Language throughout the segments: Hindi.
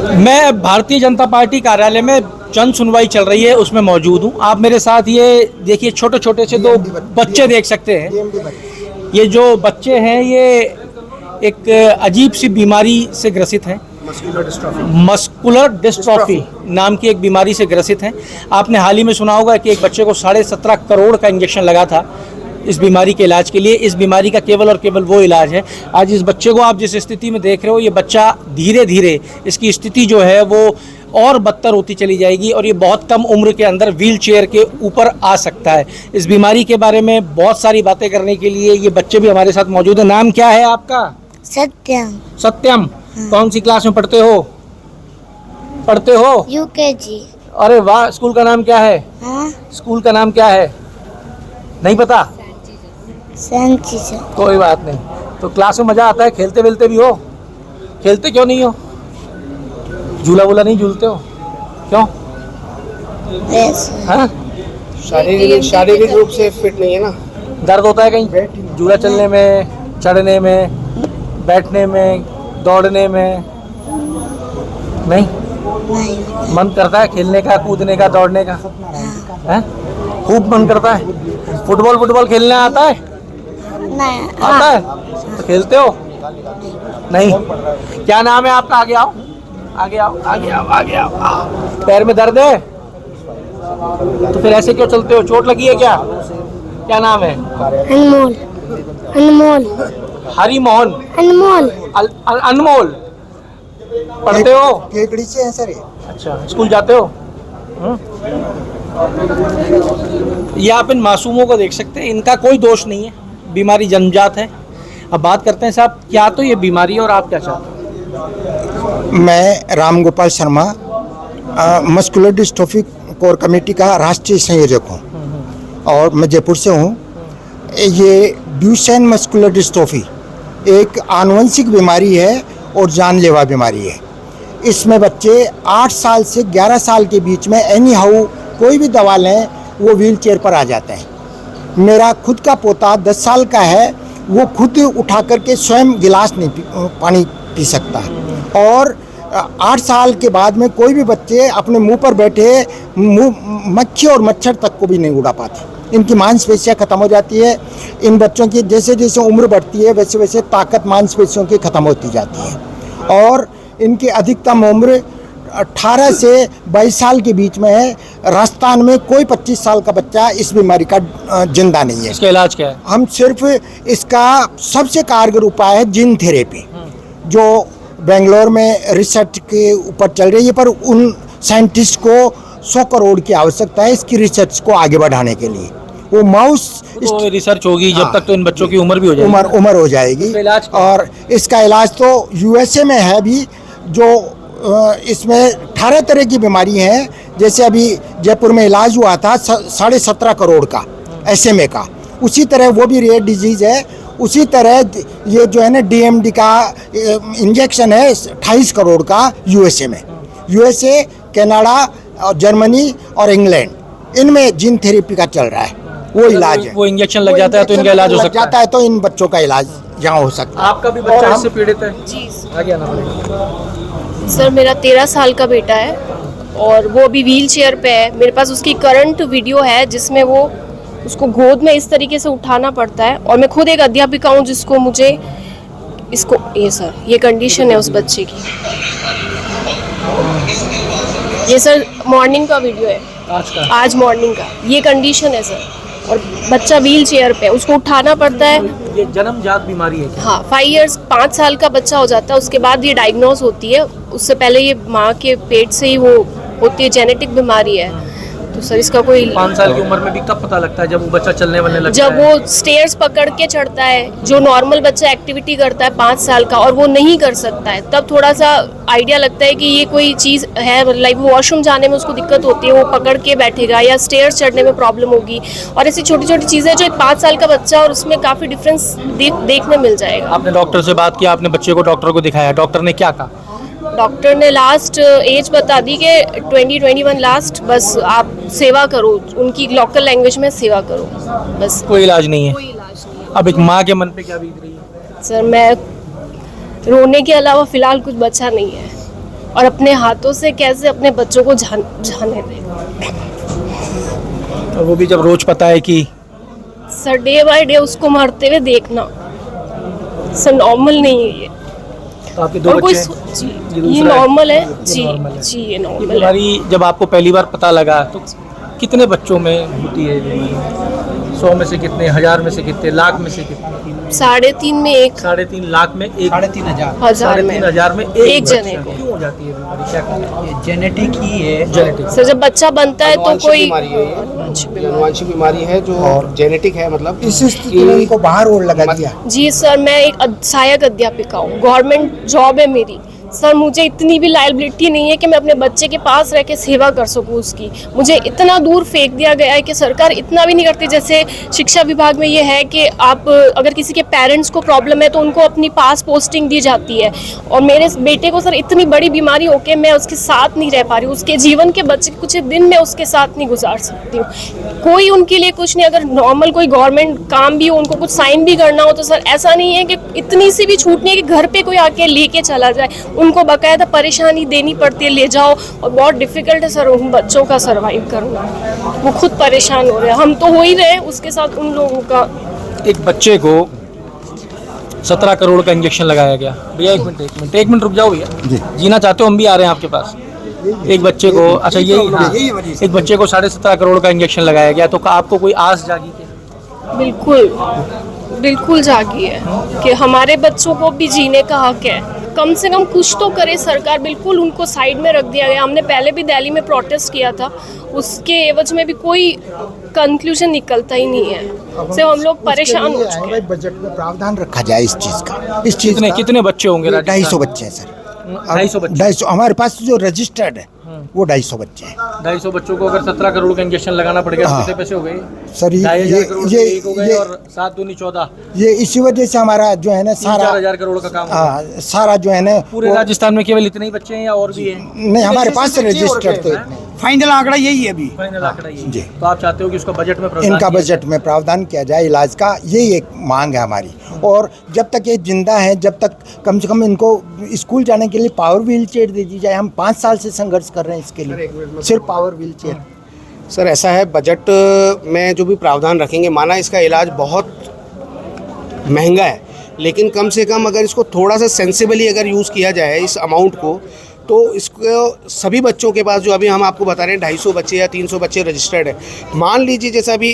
मैं भारतीय जनता पार्टी कार्यालय में जन सुनवाई चल रही है, उसमें मौजूद हूँ। आप मेरे साथ ये देखिए, छोटे छोटे से दो बच्चे देख सकते हैं। ये जो बच्चे हैं ये एक अजीब सी बीमारी से ग्रसित हैं। मस्कुलर डिस्ट्रॉफी नाम की एक बीमारी से ग्रसित हैं। आपने हाल ही में सुना होगा कि एक बच्चे को 17.5 करोड़ का इंजेक्शन लगा था इस बीमारी के इलाज के लिए। इस बीमारी का केवल और केवल वो इलाज है। आज इस बच्चे को आप जिस स्थिति में देख रहे हो, ये बच्चा धीरे धीरे इसकी स्थिति जो है वो और बदतर होती चली जाएगी और ये बहुत कम उम्र के अंदर व्हील चेयर के ऊपर आ सकता है। इस बीमारी के बारे में बहुत सारी बातें करने के लिए ये बच्चे भी हमारे साथ मौजूद है। नाम क्या है आपका? सत्यम। सत्यम। हाँ। कौन सी क्लास में पढ़ते हो? यूकेजी। अरे वाह, स्कूल का नाम क्या है? हाँ? स्कूल का नाम क्या है? नहीं पता? Saint Jesus. कोई बात नहीं। तो क्लास में मजा आता है? खेलते वेलते भी हो? खेलते क्यों नहीं हो? झूला वूला नहीं झूलते हो? क्यों? हाँ? शारीरिक रूप से फिट नहीं है ना। दर्द होता है कहीं झूला चलने में, चढ़ने में, बैठने में, दौड़ने में? नहीं? मन करता है खेलने का, कूदने का, दौड़ने का? हैं? खूब मन करता है। फुटबॉल खेलने आता है? नहीं। आता है? तो खेलते हो? नहीं। क्या नाम है आपका? आगे आओ। पैर में दर्द है तो फिर ऐसे क्यों चलते हो? चोट लगी है क्या? क्या नाम है? अनमोल। हरी मोहन। अनमोल। पढ़ते हो? केकड़ी से है सर ये। अच्छा, स्कूल जाते हो? ये आप इन मासूमों को देख सकते हैं, इनका कोई दोष नहीं है, बीमारी जन्मजात है। अब बात करते हैं साहब, क्या तो ये बीमारी है और आप क्या चाहते हो? मैं Ram Gopal Sharma, muscular dystrophy core committee का राष्ट्रीय संयोजक हूँ और मैं जयपुर से हूँ। ये ड्यूशेन मस्कुलर डिस्ट्रोफी एक आनुवंशिक बीमारी है और जानलेवा बीमारी है। इसमें बच्चे 8 साल से 11 साल के बीच में एनी हाउ कोई भी दवा लें वो व्हील चेयर पर आ जाते हैं। मेरा खुद का पोता 10 साल का है, वो खुद उठा करके स्वयं गिलास नहीं पानी पी सकता है। और 8 साल के बाद में कोई भी बच्चे अपने मुंह पर बैठे मक्खी और मच्छर तक को भी नहीं उड़ा पाते। इनकी मांसपेशियाँ खत्म हो जाती है। इन बच्चों की जैसे जैसे उम्र बढ़ती है वैसे वैसे ताकत मांसपेशियों की खत्म होती जाती है और इनकी अधिकतम उम्र 18 से 22 साल के बीच में है। राजस्थान में कोई 25 साल का बच्चा इस बीमारी का जिंदा नहीं है। इसका इलाज क्या है? हम सिर्फ इसका सबसे कारगर उपाय है जीन थेरेपी, जो बेंगलोर में रिसर्च के ऊपर चल रही है, पर उन साइंटिस्ट को 100 करोड़ की आवश्यकता है इसकी रिसर्च को आगे बढ़ाने के लिए। वो माउस तो रिसर्च होगी जब तक तो इन बच्चों की उम्र भी हो जाएगी। उम्र हो जाएगी। और इसका इलाज तो यूएसए में है भी, जो इसमें 18 तरह की बीमारी हैं। जैसे अभी जयपुर में इलाज हुआ था 17.5 करोड़ का SMA का, उसी तरह वो भी रेयर डिजीज़ है। उसी तरह ये जो है ना DMD का इंजेक्शन है 28 करोड़ का यूएसए में। यूएसए, कनाडा और जर्मनी और इंग्लैंड, इनमें जीन थेरेपी का चल रहा है, वो इलाज है। वो इंजेक्शन लग जाता है तो इनका इलाज हो सकता है। तो इन बच्चों का इलाज यहाँ हो सकता है। आपका भी बच्चा इससे पीड़ित है? जी आगे आना पड़ेगा। सर, मेरा 13 साल का बेटा है और वो अभी व्हील चेयर पे है। मेरे पास उसकी करंट वीडियो है जिसमें वो उसको गोद में इस तरीके से उठाना पड़ता है और मैं खुद एक अध्यापिका हूँ जिसको मुझे ये कंडीशन है उस बच्चे की। ये सर मॉर्निंग का वीडियो है, आज मॉर्निंग का। ये कंडीशन है सर, और बच्चा व्हील चेयर पे, उसको उठाना पड़ता है। ये जन्मजात बीमारी है? हाँ, 5 साल का बच्चा हो जाता है, उसके बाद ये डायग्नोज होती है। उससे पहले ये माँ के पेट से ही वो होती है, जेनेटिक बीमारी है। तो सर इसका कोई 5 साल की उम्र में भी कब पता लगता है? जब वो बच्चा चलने वाले लगता है, जब वो स्टेयर्स पकड़ के चढ़ता है, जो नॉर्मल बच्चा एक्टिविटी करता है 5 साल का और वो नहीं कर सकता है, तब थोड़ा सा आइडिया लगता है कि ये कोई चीज़ है। लाइक वॉशरूम जाने में उसको दिक्कत होती है, वो पकड़ के बैठेगा, या स्टेयर्स चढ़ने में प्रॉब्लम होगी। और ऐसी छोटी छोटी चीज़ें जो एक 5 साल का बच्चा, और उसमें काफ़ी डिफरेंस देखने मिल जाएगा। आपने डॉक्टर से बात किया, आपने बच्चे को डॉक्टर को दिखाया, डॉक्टर ने क्या कहा? डॉक्टर ने लास्ट एज बता दी कि 20-21 लास्ट, बस आप सेवा करो, उनकी लोकल लैंग्वेज में सेवा करो, बस। कोई इलाज नहीं है? कोई इलाज नहीं है। अब एक माँ के मन पे क्या बीत रही है? सर, मैं रोने के अलावा फिलहाल कुछ बचा नहीं है। और अपने हाथों से कैसे अपने बच्चों को जाने दें। और वो भी जब रोज पता है कि सर डे बाय डे उसको मरते हुए देखना सर नॉर्मल नहीं है ये। तो आपके दो और कोई बच्चे हैं? जी ये ये दूसरा है? नॉर्मल है ये जी नॉर्मल है। जी ये ये नॉर्मल है। बीमारी जब आपको पहली बार पता लगा तो कितने बच्चों में होती है ये बीमारी? 100 में से कितने, 1000 में से कितने, लाख में से कितने? 3.5 में एक 3.5 लाख में एक, 3,500 हजार में 3,500 में एक बच्चा। जने को। क्यों हो जाती है बीमारी, क्या कारण है? ये जेनेटिक ही है। जेनेटिक। सर जब बच्चा बनता है तो आनुवंशिक कोई बीमारी है ये आनुवंशिक बीमारी है जो जेनेटिक है, मतलब इस स्थिति में उनको बाहर और लगा दिया। जी सर मैं एक सहायक अध्यापिका हूँ, गवर्नमेंट जॉब है मेरी। सर मुझे इतनी भी लायबिलिटी नहीं है कि मैं अपने बच्चे के पास रह के सेवा कर सकूं उसकी। मुझे इतना दूर फेंक दिया गया है कि सरकार इतना भी नहीं करती। जैसे शिक्षा विभाग में ये है कि आप अगर किसी के पेरेंट्स को प्रॉब्लम है तो उनको अपनी पास पोस्टिंग दी जाती है, और मेरे बेटे को सर इतनी बड़ी बीमारी होके मैं उसके साथ नहीं रह पा रही हूँ। उसके जीवन के बच्चे कुछ दिन मैं उसके साथ नहीं गुजार सकती हूँ। कोई उनके लिए कुछ नहीं, अगर नॉर्मल कोई गवर्नमेंट काम भी हो, उनको कुछ साइन भी करना हो तो सर ऐसा नहीं है कि इतनी सी भी छूट नहीं है कि घर पे कोई आके लेके चला जाए। उनको बाकायदा परेशानी देनी पड़ती है, ले जाओ, और बहुत डिफिकल्ट है सर उन बच्चों का सरवाइव करना। वो खुद परेशान हो रहे हैं, हम तो हो ही रहे हैं, उसके साथ उन लोगों का। एक बच्चे को 17 करोड़ का इंजेक्शन लगाया गया। भैया एक मिनट रुक जाओ भैया, जीना चाहते हो हम भी आ रहे हैं आपके पास। एक बच्चे को, अच्छा यही, हाँ, एक बच्चे को 17.5 करोड़ का इंजेक्शन लगाया गया, तो आपको कोई आस जागी क्या? बिल्कुल जागी है कि हमारे बच्चों को भी जीने का हक है। कम से कम कुछ तो करे सरकार। बिल्कुल उनको साइड में रख दिया गया। हमने पहले भी दिल्ली में प्रोटेस्ट किया था, उसके एवज में भी कोई कंक्लूजन निकलता ही नहीं है। सिर्फ हम लोग परेशान हो चुके हैं। बजट में प्रावधान रखा जाए इस चीज का। इस चीज कितने बच्चे होंगे? 250 बच्चे हैं सर। 250 बच्चे? 250 हमारे पास जो रजिस्टर्ड है वो 250 बच्चे हैं। 250 बच्चों को अगर 17 करोड़ का इंजेक्शन लगाना पड़ेगा तो हाँ। कितने पैसे हो गए सर? 2,500 करोड़ ये एक हो गए, और 7 दूनी 14, ये इसी वजह से हमारा जो है ना सारा 3-4 करोड़ का काम है। सारा जो है ना पूरे राजस्थान में केवल इतने ही बच्चे हैं या और भी हैं? नहीं, हमारे पास रजिस्टर्ड तो इतने। फाइनल आंकड़ा यही है अभी। फाइनल आंकड़ा ये जी। तो आप चाहते हो कि उसका बजट में प्रावधान इनका किया बजट में प्रावधान किया जाए इलाज का, यही एक मांग है हमारी। और जब तक ये जिंदा है, जब तक कम से कम इनको स्कूल जाने के लिए पावर व्हील चेयर दे दी जाए। हम 5 साल से संघर्ष कर रहे हैं इसके लिए, सिर्फ पावर व्हील चेयर। सर ऐसा है, बजट में जो भी प्रावधान रखेंगे, माना इसका इलाज बहुत महंगा है, लेकिन कम से कम अगर इसको थोड़ा सा सेंसिबली अगर यूज़ किया जाए इस अमाउंट को, तो इसको सभी बच्चों के पास, जो अभी हम आपको बता रहे हैं 250 बच्चे या 300 बच्चे रजिस्टर्ड है। मान लीजिए जैसा अभी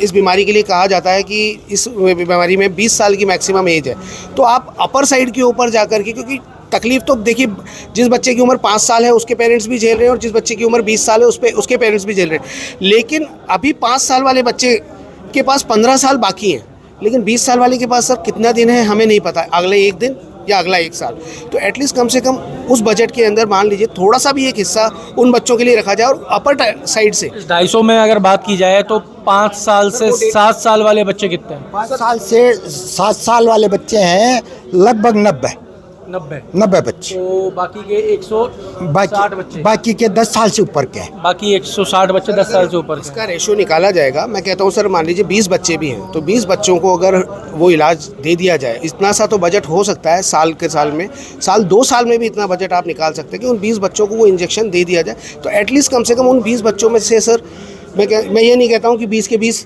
इस बीमारी के लिए कहा जाता है कि इस बीमारी में 20 साल की मैक्सिमम एज है, तो आप अपर साइड के ऊपर जा कर के, क्योंकि तकलीफ तो देखिए, जिस बच्चे की उम्र 5 साल है उसके पेरेंट्स भी झेल रहे हैं, और जिस बच्चे की उम्र 20 साल है उसके पेरेंट्स भी झेल रहे हैं। लेकिन अभी 5 साल वाले बच्चे के पास 15 साल बाकी हैं, लेकिन 20 साल वाले के पास सर कितना दिन है हमें नहीं पता, अगले 1 दिन या अगला 1 साल। तो एटलीस्ट कम से कम उस बजट के अंदर मान लीजिए थोड़ा सा भी एक हिस्सा उन बच्चों के लिए रखा जाए। और अपर साइड से 250 में अगर बात की जाए तो 5 साल से 7 साल वाले बच्चे कितने हैं? 5 साल से 7 साल वाले बच्चे हैं लगभग 90 बच्चे। तो बाकी के 160 बच्चे, बाकी के 10 साल से ऊपर के हैं। बाकी 160 बच्चे 10 साल से ऊपर के। इसका रेशो निकाला जाएगा। मैं कहता हूँ सर, मान लीजिए 20 बच्चे भी हैं, तो 20 बच्चों को अगर वो इलाज दे दिया जाए, इतना सा तो बजट हो सकता है साल के साल में, 2 साल में भी इतना बजट आप निकाल सकते हैं कि उन 20 बच्चों को वो इंजेक्शन दे दिया जाए। तो एटलीस्ट कम से कम उन 20 बच्चों में से सर, मैं ये नहीं कहता हूँ कि 20 के 20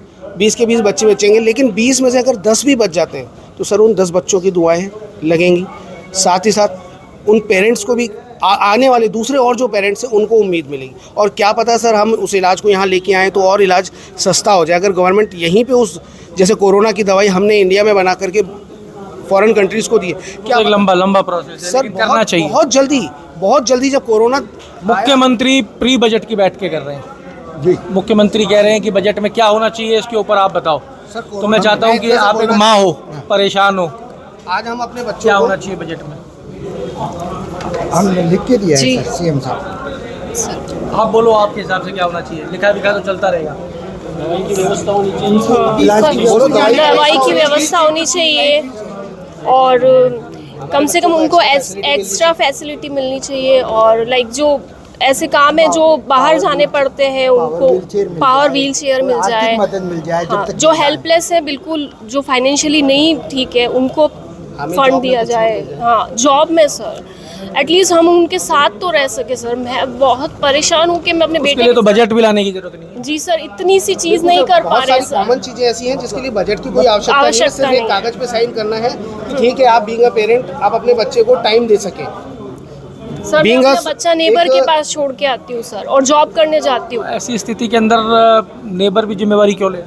बच्चे बचेंगे, लेकिन 20 में से अगर 10 भी बच जाते हैं तो सर उन 10 बच्चों की दुआएं लगेंगी। साथ ही साथ उन पेरेंट्स को भी आने वाले दूसरे और जो पेरेंट्स हैं उनको उम्मीद मिलेगी। और क्या पता सर, हम उस इलाज को यहाँ लेके आएँ तो और इलाज सस्ता हो जाए। अगर गवर्नमेंट यहीं पे उस, जैसे कोरोना की दवाई हमने इंडिया में बना करके फॉरेन कंट्रीज़ को दी, क्या एक लंबा प्रोसेस है, सर लेकिन करना चाहिए। बहुत जल्दी जब कोरोना, मुख्यमंत्री प्री बजट की बैठकें कर रहे हैं जी। मुख्यमंत्री कह रहे हैं कि बजट में क्या होना चाहिए, इसके ऊपर आप बताओ। तो मैं चाहता हूँ कि आप एक माँ हो, परेशान हो, आज हम अपने बच्चों क्या को होना चाहिए बजट में? हमने लिख के दिया जी। है सर, सीएम साहब। आप बोलो आपके हिसाब से क्या होना चाहिए। लिखा तो चलता रहेगा। दवाई की व्यवस्था होनी चाहिए, दवाई की व्यवस्था होनी चाहिए, और कम से कम उनको एक्स्ट्रा फैसिलिटी मिलनी चाहिए। और लाइक जो ऐसे काम है जो बाहर जाने पड़ते हैं, उनको पावर व्हील चेयर मिल जाए, मदद मिल जाए। हाँ, जो हेल्पलेस है, बिल्कुल जो फाइनेंशियली नहीं ठीक है, उनको फंड दिया जाए। हाँ, जॉब में सर, एटलीस्ट हम उनके साथ तो रह सके सर। मैं बहुत परेशान हूँ कि मैं अपने उसके बेटे लिए तो बजट भी लाने की जरूरत नहीं है। जी सर, इतनी सी चीज़ नहीं कर पा बहुत रहे सारी सर। कॉमन चीजें ऐसी हैं जिसके लिए बजट की कोई आवश्यकता नहीं है, आवश्यकता सिर्फ एक नहीं। कागज पे साइन करना है कि ठीक है आप बीइंग अ पेरेंट आप अपने बच्चे को टाइम दे सकें। सर मैं Being a- अपना बच्चा नेबर एक- के पास छोड़ के आती हूँ सर, और जॉब करने जाती हूँ। ऐसी स्थिति के अंदर नेबर भी जिम्मेवारी क्यों ले?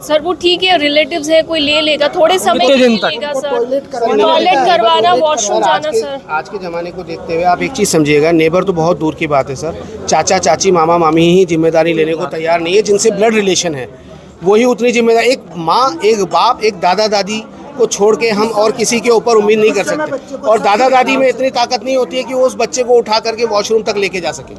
सर वो ठीक है, रिलेटिव्स है, कोई ले लेगा, थोड़े समय कितने के दिन लिए तक? लेगा सर। टॉयलेट टॉयलेट करवाना, वॉशरूम जाना सर। आज के ज़माने को देखते हुए आप एक चीज़ समझिएगा, नेबर तो बहुत दूर की बात है सर। चाचा चाची मामा मामी ही जिम्मेदारी लेने को तैयार नहीं है, जिनसे ब्लड रिलेशन है वही उतनी जिम्मेदारी। एक माँ, एक बाप, एक दादा दादी को छोड़ के हम और किसी के ऊपर उम्मीद नहीं कर सकते, और दादा दादी में इतनी ताकत नहीं होती है कि वो उस बच्चे को उठा करके वॉशरूम तक लेके जा सके।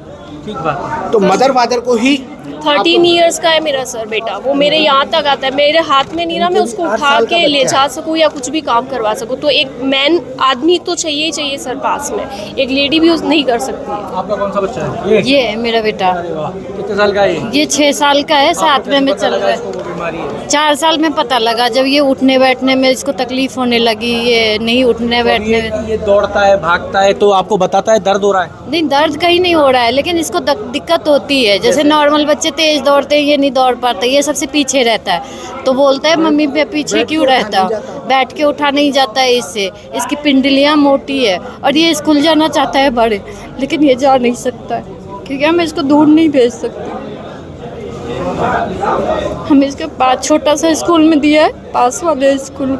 ठीक बात। तो मदर फादर को ही 13 इयर्स का है मेरा सर बेटा, वो मेरे यहाँ तक आता है, मेरे हाथ में नहीं ना मैं उसको उठा के ले जा सकूँ या कुछ भी काम करवा सकूँ। तो एक मैन आदमी तो चाहिए ही चाहिए सर पास में, एक लेडी भी उस नहीं कर सकती है। आपका कौन सा बच्चा है? ये है मेरा बेटा। अरे वाह, कितने साल का है ये 6 साल का है, 7वें में चल रहा है। इसको वो बीमारी है? 4 साल में पता लगा, जब ये उठने बैठने में इसको तकलीफ होने लगी, ये नहीं उठने बैठने में। ये दौड़ता है, भागता है, तो आपको बताता है दर्द हो रहा है? नहीं, दर्द कहीं नहीं हो रहा है, लेकिन इसको दिक्कत होती है। जैसे नॉर्मल बच्चे तेज दौड़ते हैं, ये नहीं दौड़ पाता, ये सबसे पीछे रहता है। तो बोलता है मम्मी पे पीछे क्यों रहता, बैठ के उठा नहीं जाता है इससे, इसकी पिंडलियाँ मोटी है, और ये स्कूल जाना चाहता है बड़े, लेकिन ये जा नहीं सकता है क्योंकि हम इसको दूर नहीं भेज सकते। हम इसके पास छोटा सा स्कूल में दिया है, पास वाले स्कूल,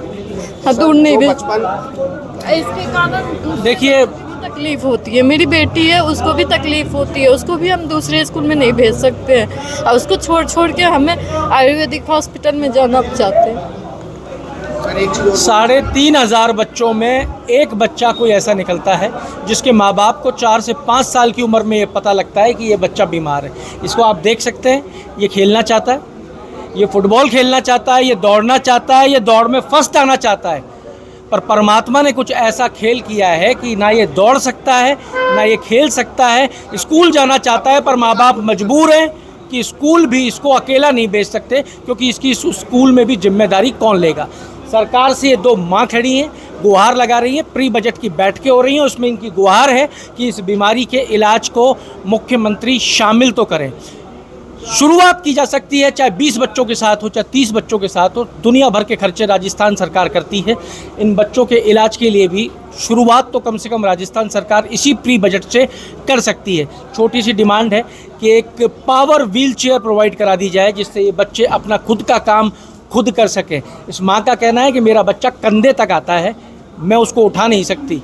हाँ दूर नहीं भेज। इसके कारण देखिए, तकलीफ होती है, मेरी बेटी है उसको भी तकलीफ होती है, उसको भी हम दूसरे स्कूल में नहीं भेज सकते हैं, और उसको छोड़ के हमें आयुर्वेदिक हॉस्पिटल में जाना चाहते हैं। 3,500 बच्चों में एक बच्चा कोई ऐसा निकलता है जिसके माँ बाप को 4 से 5 साल की उम्र में ये पता लगता है कि ये बच्चा बीमार है। इसको आप देख सकते हैं, ये खेलना चाहता है, ये फुटबॉल खेलना चाहता है, ये दौड़ना चाहता है, ये दौड़ में फर्स्ट आना चाहता है, पर परमात्मा ने कुछ ऐसा खेल किया है कि ना ये दौड़ सकता है, ना ये खेल सकता है। स्कूल जाना चाहता है, पर माँ बाप मजबूर हैं कि स्कूल भी इसको अकेला नहीं भेज सकते, क्योंकि इसकी स्कूल में भी जिम्मेदारी कौन लेगा। सरकार से ये 2 माँ खड़ी हैं, गुहार लगा रही हैं, प्री बजट की बैठकें हो रही हैं, उसमें इनकी गुहार है कि इस बीमारी के इलाज को मुख्यमंत्री शामिल तो करें। शुरुआत की जा सकती है, चाहे 20 बच्चों के साथ हो, चाहे 30 बच्चों के साथ हो। दुनिया भर के खर्चे राजस्थान सरकार करती है, इन बच्चों के इलाज के लिए भी शुरुआत तो कम से कम राजस्थान सरकार इसी प्री बजट से कर सकती है। छोटी सी डिमांड है कि एक पावर व्हील चेयर प्रोवाइड करा दी जाए, जिससे ये बच्चे अपना खुद का काम खुद कर सकें। इस माँ का कहना है कि मेरा बच्चा कंधे तक आता है, मैं उसको उठा नहीं सकती,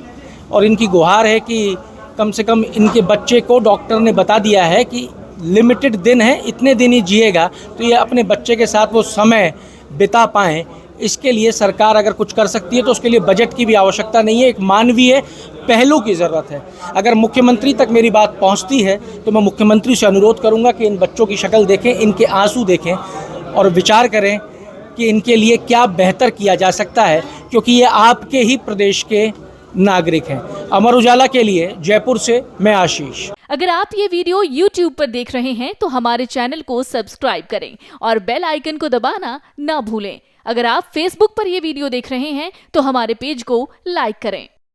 और इनकी गुहार है कि कम से कम इनके बच्चे को डॉक्टर ने बता दिया है कि लिमिटेड दिन है, इतने दिन ही जिएगा, तो ये अपने बच्चे के साथ वो समय बिता पाएँ। इसके लिए सरकार अगर कुछ कर सकती है तो उसके लिए बजट की भी आवश्यकता नहीं है, एक मानवीय पहलू की ज़रूरत है। अगर मुख्यमंत्री तक मेरी बात पहुंचती है तो मैं मुख्यमंत्री से अनुरोध करूंगा कि इन बच्चों की शक्ल देखें, इनके आंसू देखें और विचार करें कि इनके लिए क्या बेहतर किया जा सकता है, क्योंकि ये आपके ही प्रदेश के नागरिक हैं। अमर उजाला के लिए जयपुर से मैं आशीष। अगर आप ये वीडियो YouTube पर देख रहे हैं तो हमारे चैनल को सब्सक्राइब करें और बेल आइकन को दबाना ना भूलें। अगर आप Facebook पर ये वीडियो देख रहे हैं तो हमारे पेज को लाइक करें।